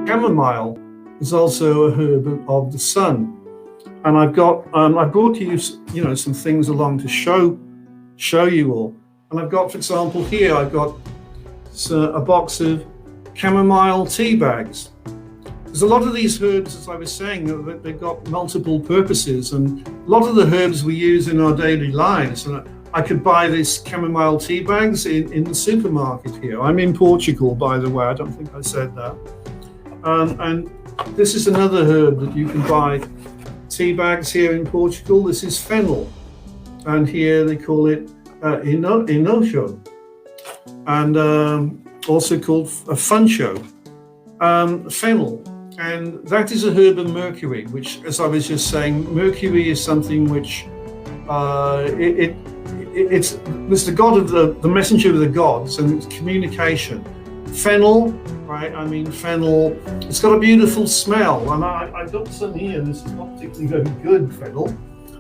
chamomile is also a herb of the sun. And I've got, I brought you, some things along to show you all. And I've got, for example, here, I've got a box of chamomile tea bags. There's a lot of these herbs, as I was saying, they've got multiple purposes, and a lot of the herbs we use in our daily lives. And I could buy these chamomile tea bags in the supermarket here. I'm in Portugal, by the way. I don't think I said that. And this is another herb that you can buy tea bags here in Portugal. This is fennel, and here they call it inocho, and also called a funcho. Fennel, and that is a herb of Mercury, which, as I was just saying, Mercury is something which it's the god of the messenger of the gods, and it's communication. Fennel, right? I mean, fennel, it's got a beautiful smell, and I've got some here. This is not particularly very good fennel,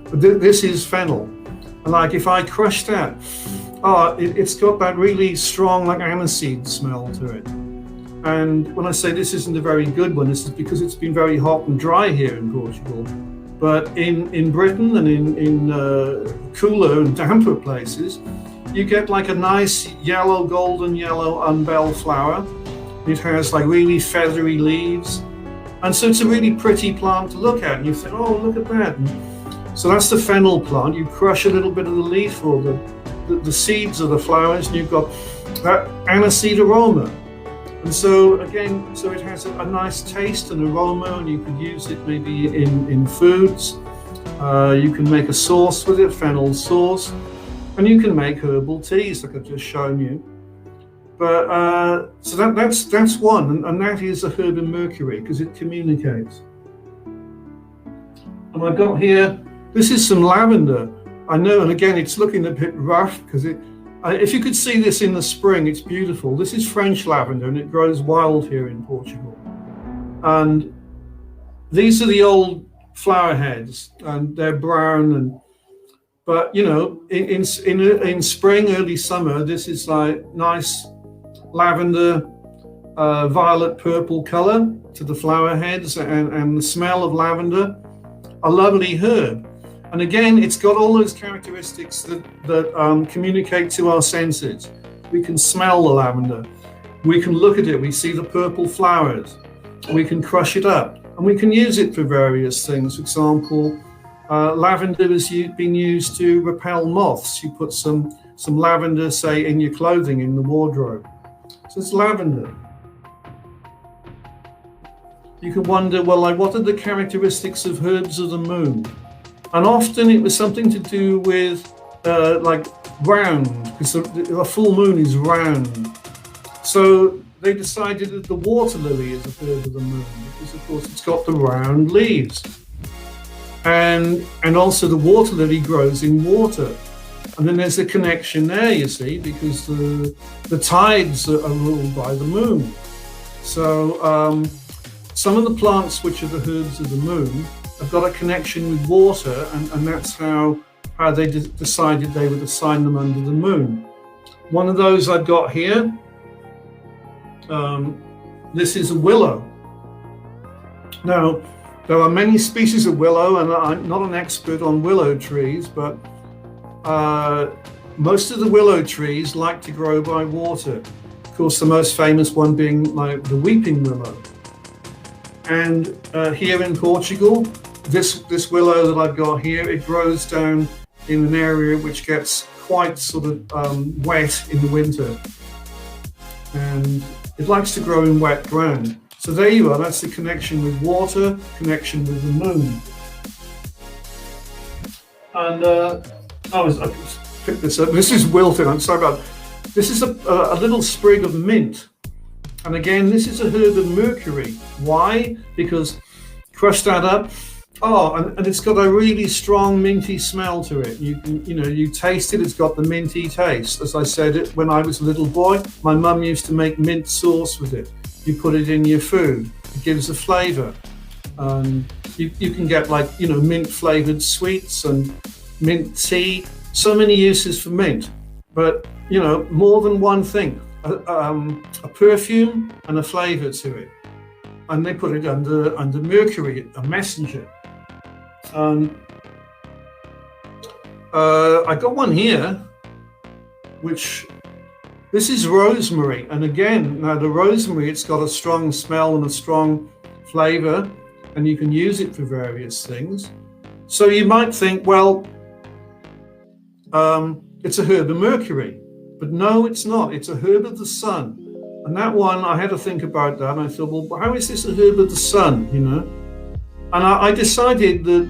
but this is fennel. And like if I crush that, it's got that really strong, like aniseed smell to it. And when I say this isn't a very good one, this is because it's been very hot and dry here in Portugal. But in Britain and in cooler and damper places, you get like a nice yellow, golden yellow umbel flower. It has like really feathery leaves. And so it's a really pretty plant to look at. And you think, oh, look at that. And so that's the fennel plant. You crush a little bit of the leaf or the seeds of the flowers, and you've got that aniseed aroma. And so again, so it has a nice taste and aroma, and you could use it maybe in foods. You can make a sauce with it, fennel sauce, and you can make herbal teas like I've just shown you. But so that's one, and that is a herb of Mercury because it communicates. And I've got here, this is some lavender. I know, and again, it's looking a bit rough because if you could see this in the spring, it's beautiful. This is French lavender, and it grows wild here in Portugal. And these are the old flower heads, and they're brown. But you know, in spring, early summer, this is like nice lavender, violet purple color to the flower heads, and the smell of lavender. A lovely herb. And again, it's got all those characteristics that communicate to our senses. We can smell the lavender. We can look at it. We see the purple flowers. We can crush it up. And we can use it for various things. For example, lavender has been used to repel moths. You put some lavender, say, in your clothing, in the wardrobe. So it's lavender. You can wonder, well, like, what are the characteristics of herbs of the moon? And often it was something to do with like round, because the full moon is round. So they decided that the water lily is a herb of the moon because, of course, it's got the round leaves. And also the water lily grows in water. And then there's a connection there, you see, because the tides are ruled by the moon. So some of the plants which are the herbs of the moon have got a connection with water, and that's how they decided they would assign them under the moon. One of those I've got here, this is a willow. Now, there are many species of willow, and I'm not an expert on willow trees, but most of the willow trees like to grow by water. Of course, the most famous one being like the weeping willow. And here in Portugal, this willow that I've got here, it grows down in an area which gets quite sort of wet in the winter. And it likes to grow in wet ground. So there you are, that's the connection with water, connection with the moon. And I picked this up. This is wilted, I'm sorry about that. This is a little sprig of mint. And again, this is a herb of Mercury. Why? Because crush that up. And it's got a really strong minty smell to it. You taste it, it's got the minty taste. As I said, when I was a little boy, my mum used to make mint sauce with it. You put it in your food, it gives a flavor. You can get mint flavored sweets and mint tea. So many uses for mint, but more than one thing. A perfume and a flavor to it. and they put it under Mercury, a messenger. I got one here, which this is rosemary, and again, now the rosemary, it's got a strong smell and a strong flavor, and you can use it for various things. So you might think, well, it's a herb of Mercury, but no, it's not. It's a herb of the sun. And that one, I had to think about that, and I thought, well, how is this a herb of the sun, you know? And I decided that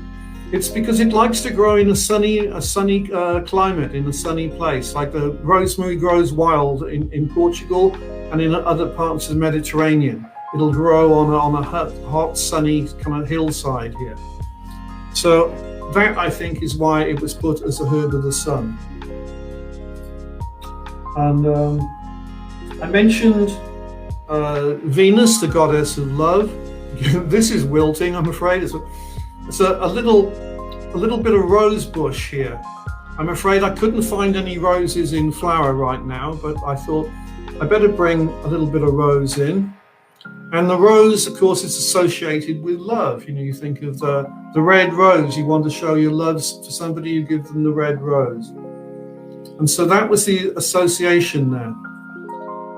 it's because it likes to grow in a sunny climate, in a sunny place. Like the rosemary grows wild in Portugal and in other parts of the Mediterranean. It'll grow on a hot, sunny kind of hillside here. So that, I think, is why it was put as a herb of the sun. And I mentioned Venus, the goddess of love. This is wilting, I'm afraid. It's a little bit of rose bush here. I'm afraid I couldn't find any roses in flower right now, but I thought I better bring a little bit of rose in. And the rose, of course, is associated with love. You know, you think of the red rose. You want to show your love for somebody, you give them the red rose. And so that was the association there.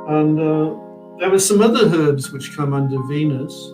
And there were some other herbs which come under Venus.